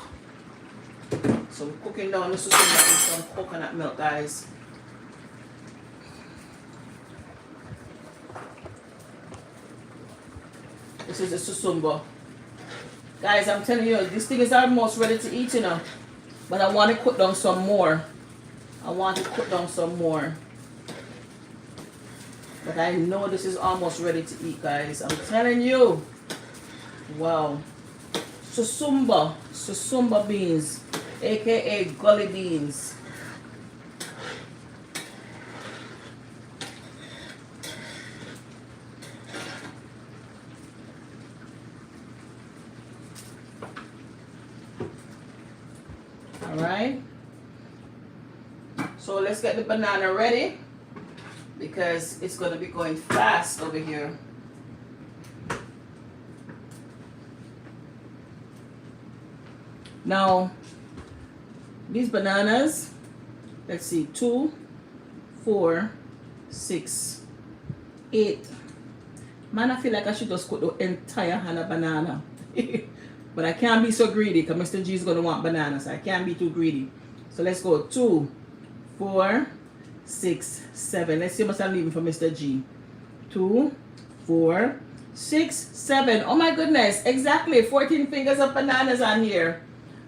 So I'm cooking down the susumba in some coconut milk, guys. This is the susumba. Guys, I'm telling you, this thing is almost ready to eat, you know. But I want to cook down some more. But I know this is almost ready to eat, guys. I'm telling you. Wow. Susumba beans, aka gully beans. All right. So let's get the banana ready. because it's going to be going fast over here. Now, these bananas, let's see, 2, 4, 6, 8. Man, I feel like I should just cook the entire hand of banana. But I can't be so greedy because Mr. G is going to want bananas. I can't be too greedy. So let's go 2, 4, 6, 7. Let's see how much I'm leaving for Mr. G. 2, 4, 6, 7. Oh my goodness. Exactly. 14 fingers of bananas on here.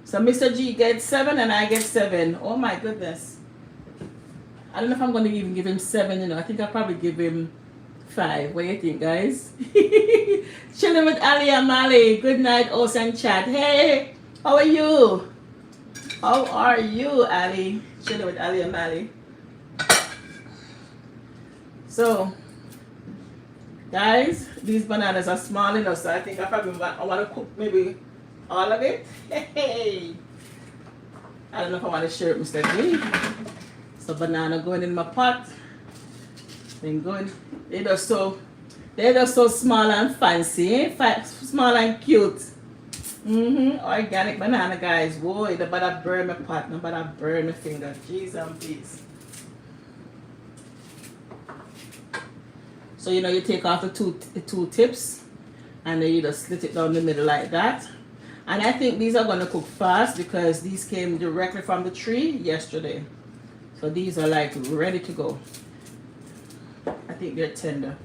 So Mr. G gets 7 and I get 7. Oh my goodness. I don't know if I'm going to even give him 7, you know. I think I'll probably give him 5. What do you think, guys? Chilling with Ali and Mali. Good night, Ocean Chat. Hey, how are you? How are you, Ali? Chilling with Ali and Mali. So, guys, these bananas are small enough, so I think I want to cook maybe all of it. Hey, I don't know if I want to share it, Mr. G. So banana going in my pot. Then going. They're just so small and fancy, small and cute. Organic banana, guys. Whoa, it about to burn my pot, not about to burn my finger. Jeez and please. So you know, you take off the two tips, and then you just slit it down the middle like that. And I think these are gonna cook fast because these came directly from the tree yesterday. So these are like ready to go. I think they're tender.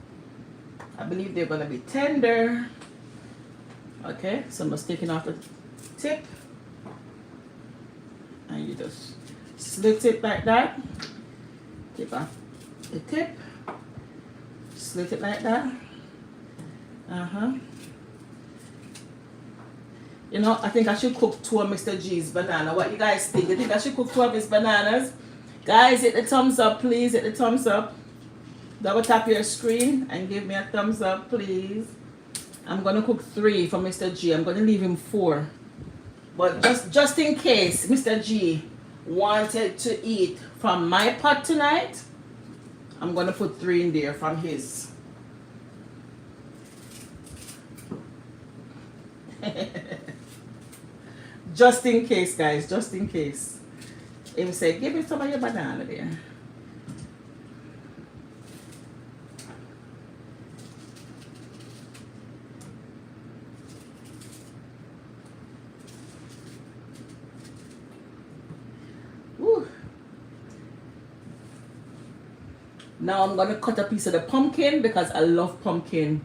I believe they're gonna be tender. Okay, so I'm just taking off the tip. And you just slit it like that. Take off the tip. Slit it like that. You know, I think I should cook 2 of Mr. G's banana. What you guys think? You think I should cook 2 of his bananas? Guys, hit the thumbs up, please. Hit the thumbs up. Double tap your screen and give me a thumbs up, please. I'm going to cook 3 for Mr. G. I'm going to leave him 4. But just in case Mr. G wanted to eat from my pot tonight, I'm going to put 3 in there from his. Just in case, guys. Just in case. Him say, give me some of your banana there. Woo. Now I'm going to cut a piece of the pumpkin because I love pumpkin.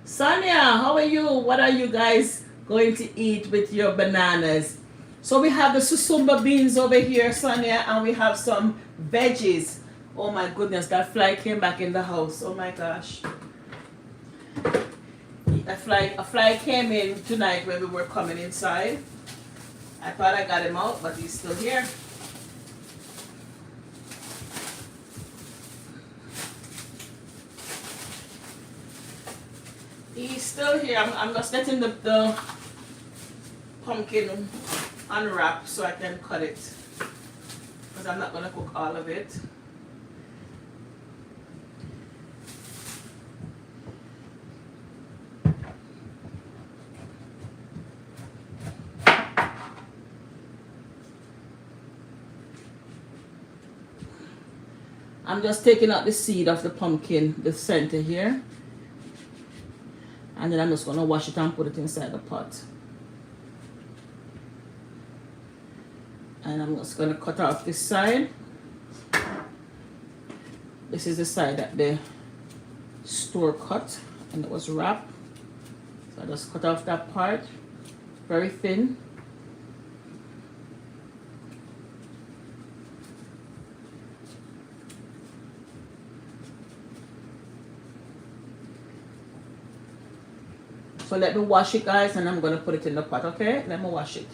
Sonia, how are you? What are you guys going to eat with your bananas? So we have the Susumba beans over here, Sonia, and we have some veggies. Oh my goodness, that fly came back in the house. Oh my gosh. A fly came in tonight when we were coming inside. I thought I got him out, but he's still here. He's still here. I'm just letting the pumpkin unwrap so I can cut it, because I'm not going to cook all of it. I'm just taking out the seed of the pumpkin, the center here. And then I'm just going to wash it and put it inside the pot. And I'm just going to cut off this side. This is the side that the store cut and it was wrapped. So I just cut off that part, very thin. So let me wash it, guys, and I'm going to put it in the pot, okay? Let me wash it.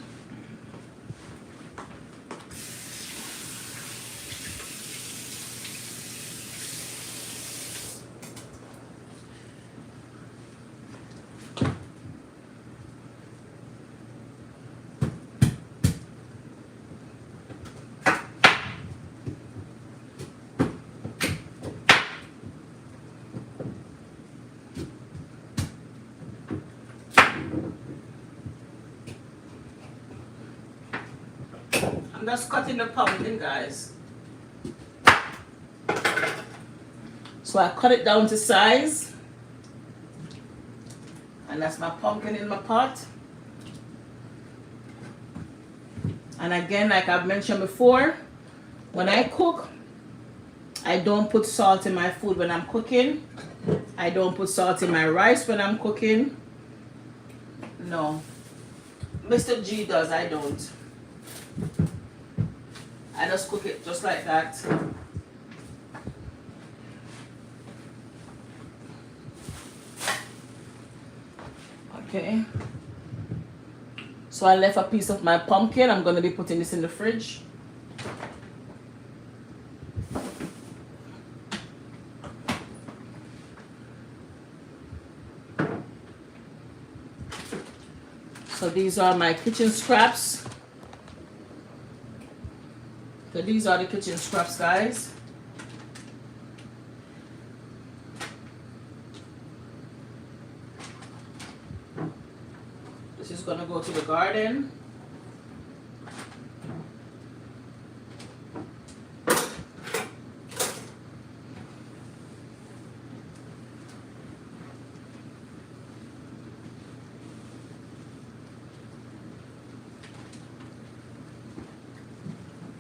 I'm just cutting the pumpkin, guys. So I cut it down to size. And that's my pumpkin in my pot. And again, like I've mentioned before, when I cook, I don't put salt in my food when I'm cooking. I don't put salt in my rice when I'm cooking. No. Mr. G does, I don't. I just cook it just like that. Okay. So I left a piece of my pumpkin. I'm going to be putting this in the fridge. So these are my kitchen scraps. So these are the kitchen scraps, guys. This is gonna go to the garden.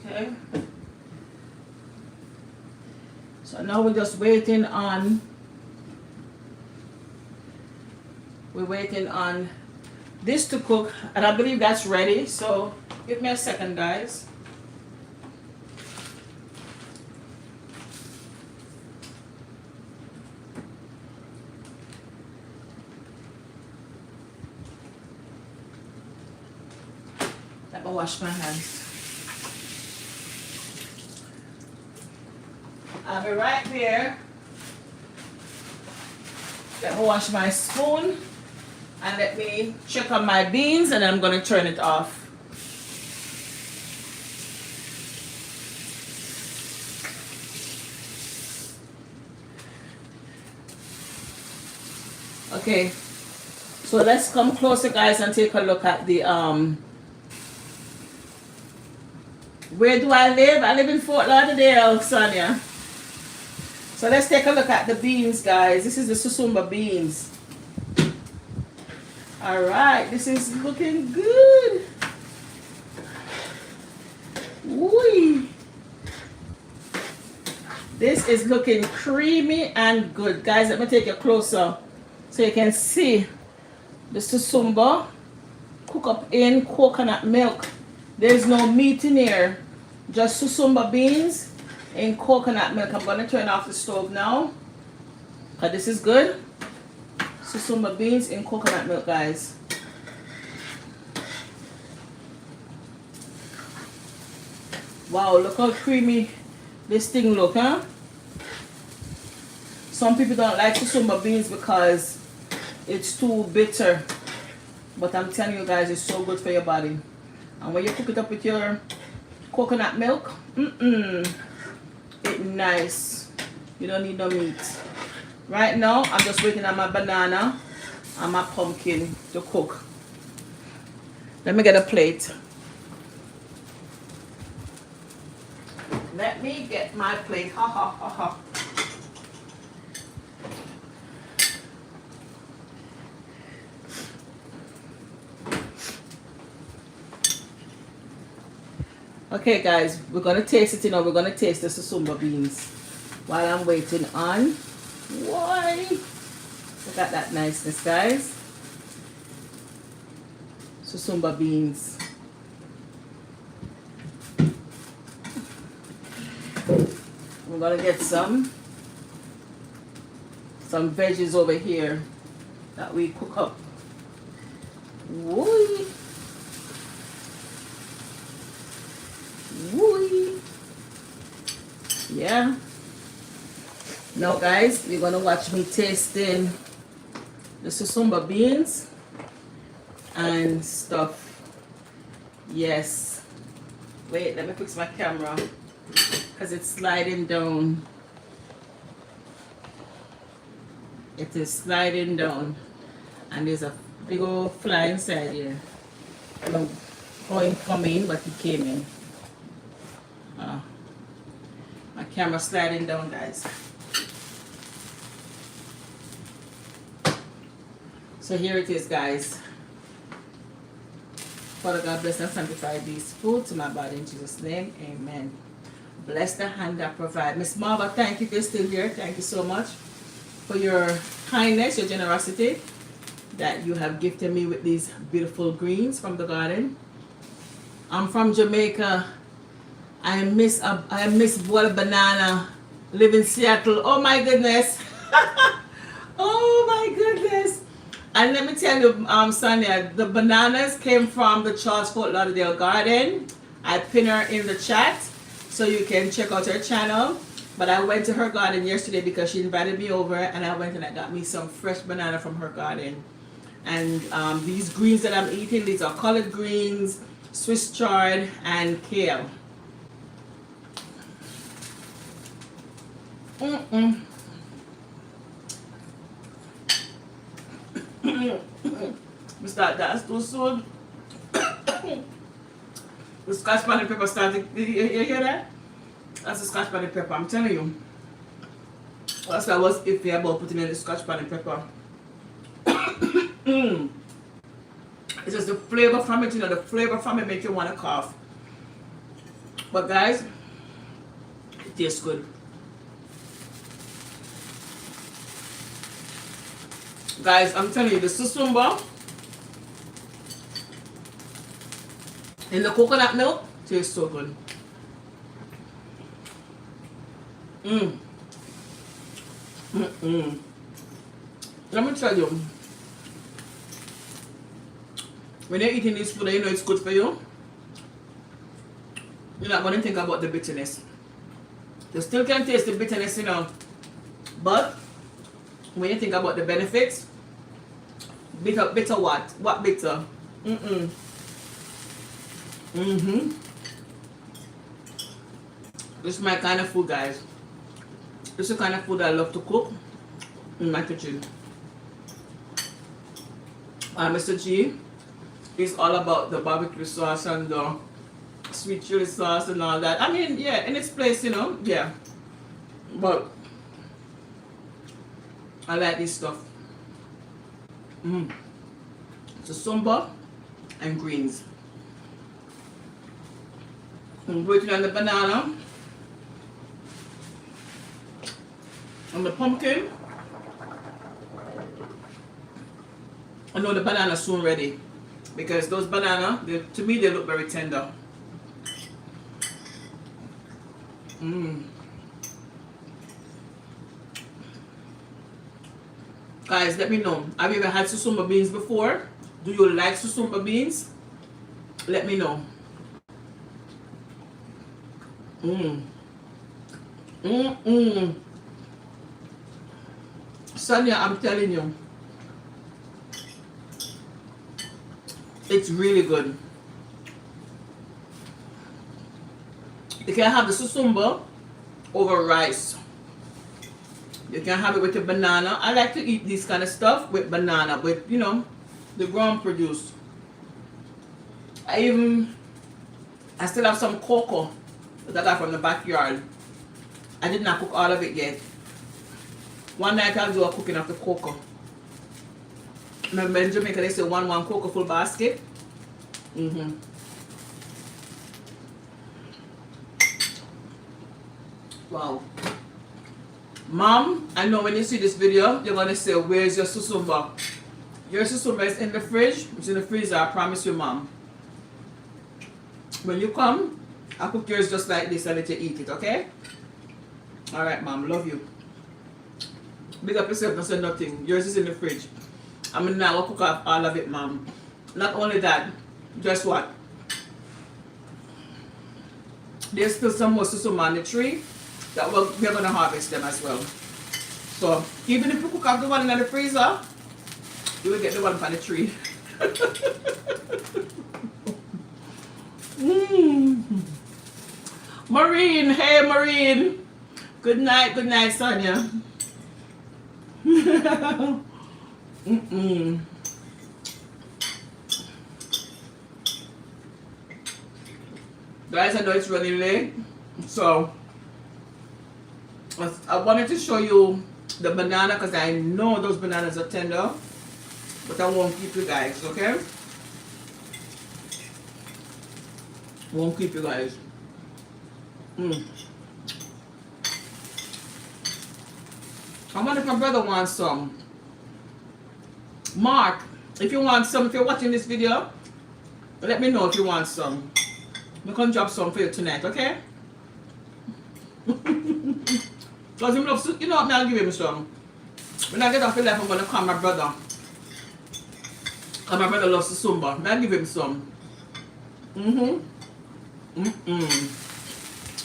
Okay. So now we're just waiting on, this to cook, and I believe that's ready. So give me a second, guys. Let me wash my hands. I'll be right there. Let me wash my spoon and let me check on my beans, and I'm going to turn it off. Okay, so let's come closer, guys, and take a look at the where do I live? I live in Fort Lauderdale, Sonia. So let's take a look at the beans, guys. This is the Susumba beans. All right, this is looking good. Woo! This is looking creamy and good. Guys, let me take it closer so you can see the Susumba cook up in coconut milk. There's no meat in here, just Susumba beans in coconut milk. I'm going to turn off the stove now because this is good. Susumba beans in coconut milk, guys. Wow, look how creamy this thing look, huh? Some people don't like Susumba beans because it's too bitter, but I'm telling you guys, it's so good for your body. And when you cook it up with your coconut milk, it's nice. You don't need no meat. Right now, I'm just waiting on my banana and my pumpkin to cook. Let me get a plate. Let me get my plate. Ha ha ha ha. Okay, guys, we're gonna taste it. We're gonna taste the Susumba beans while I'm waiting on. Why? Look at that niceness, guys. Susumba beans. We're gonna get some veggies over here that we cook up. Woo! Woo! Yeah. Now, guys, you're gonna watch me tasting the Susumba beans and stuff. Yes. Wait, let me fix my camera because it's sliding down. It is sliding down, and there's a big old fly inside here. I don't know how it come in, but it came in. Uh, my camera sliding down, guys. So here it is, guys. Father God, bless and sanctify these foods to my body in Jesus' name. Amen. Bless the hand that provides. Miss Marva, thank you for still here. Thank you so much for your kindness, your generosity that you have gifted me with these beautiful greens from the garden. I'm from Jamaica. I miss boiled banana. Live in Seattle. Oh my goodness. Oh my goodness. And let me tell you, Sonia, the bananas came from the Charles Fort Lauderdale garden. I pin her in the chat so you can check out her channel. But I went to her garden yesterday because she invited me over, and I went and I got me some fresh banana from her garden. And these greens that I'm eating, these are collard greens, Swiss chard, and kale. That's too soon. The scotch bonnet pepper starting. You hear that? That's the scotch bonnet pepper. I'm telling you. That's why I was iffy about putting in the scotch bonnet pepper. It's just the flavor from it, you know, the flavor from it makes you want to cough. But guys, it tastes good. Guys, I'm telling you, the susumba in the coconut milk tastes so good. Let me tell you, when you're eating this food, you know it's good for you. You're not going to think about the bitterness. You still can taste the bitterness, you know. But when you think about the benefits, bitter what? What bitter? This is my kind of food, guys. This is the kind of food I love to cook in my kitchen. Mr. G is all about the barbecue sauce and the sweet chili sauce and all that. I mean, yeah, in its place, you know, yeah. But I like this stuff. Susumba and greens. I'm breaking on the banana and the pumpkin. I know the banana is soon ready because those banana, to me, they look very tender. Guys, let me know. Have you ever had Susumba beans before? Do you like Susumba beans? Let me know. Sonia, I'm telling you, it's really good. You can have the susumba over rice. You can have it with a banana. I like to eat this kind of stuff with banana, with, you know, the ground produce. I still have some cocoa that I got from the backyard. I did not cook all of it yet. One night I'll do a cooking of the cocoa. Remember in Jamaica they say one cocoa full basket. Wow. Mom, I know when you see this video, you're going to say, where's your susumba? Your susumba is in the fridge. It's in the freezer, I promise you, Mom. When you come, I'll cook yours just like this and let you eat it, okay? Alright, Mom, love you. Big up yourself, don't say nothing. Yours is in the fridge. I'm going to now cook up all of it, Mom. Not only that, guess what? There's still some more susumba on the tree that we're going to harvest them as well. So, even if you cook up the one in the freezer, you will get the one from the tree. Maureen, hey Maureen. Good night, Sonia. Guys, I know it's running late. So I wanted to show you the banana because I know those bananas are tender, but I won't keep you guys, okay? Won't keep you guys. I wonder if my brother wants some. Mark, if you want some, if you're watching this video, let me know if you want some. I'm gonna drop some for you tonight, okay? Because he loves, you know what, I'll give him some. When I get off the left, I'm gonna call my brother. Because my brother loves Susumba. I'll give him some.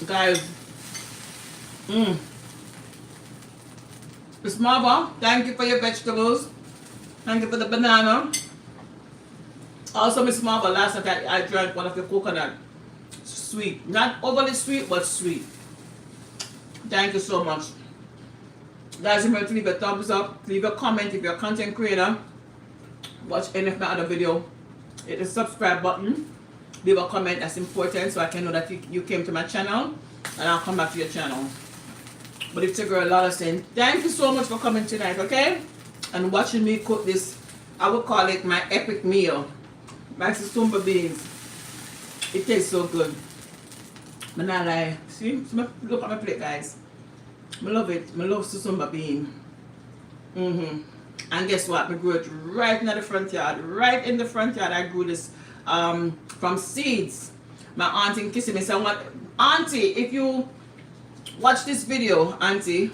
Guys. Miss Marva, thank you for your vegetables. Thank you for the banana. Also, Miss Marva, last night I drank one of the coconut. Sweet. Not overly sweet, but sweet. Thank you so much. Guys, remember to leave a thumbs up. Leave a comment if you're a content creator. Watch any of my other video. Hit the subscribe button. Leave a comment, that's important, so I can know that you came to my channel. And I'll come back to your channel. But it's your girl Lala saying thank you so much for coming tonight, okay? And watching me cook this, I would call it my epic meal. My Susumba beans. It tastes so good. But not lie. See? Look at my plate, guys. I love it. I love Susumba bean. And guess what? I grew it right in the front yard. Right in the front yard, I grew this from seeds. My auntie kissing me saying, Auntie, if you watch this video, Auntie,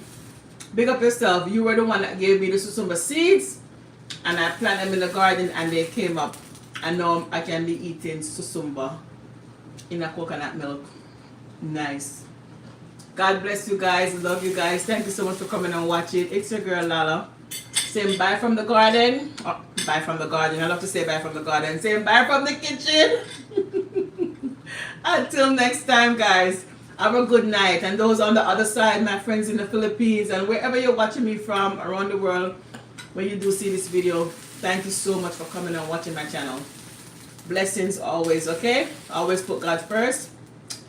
big up yourself. You were the one that gave me the Susumba seeds, and I planted them in the garden, and they came up. And now I can be eating Susumba in a coconut milk. Nice. God bless you guys. Love you guys. Thank you so much for coming and watching. It's your girl Lala. Saying bye from the garden. Oh, bye from the garden. I love to say bye from the garden. Saying bye from the kitchen. Until next time, guys. Have a good night. And those on the other side, my friends in the Philippines and wherever you're watching me from around the world, when you do see this video, thank you so much for coming and watching my channel. Blessings always, okay? Always put God first.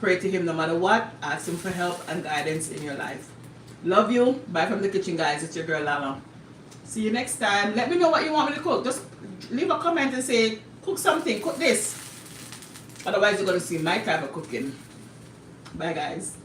Pray to Him no matter what. Ask Him for help and guidance in your life. Love you. Bye from the kitchen, guys. It's your girl Lala. See you next time. Let me know what you want me to cook. Just leave a comment and say, cook something, cook this. Otherwise, you're going to see my type of cooking. Bye, guys.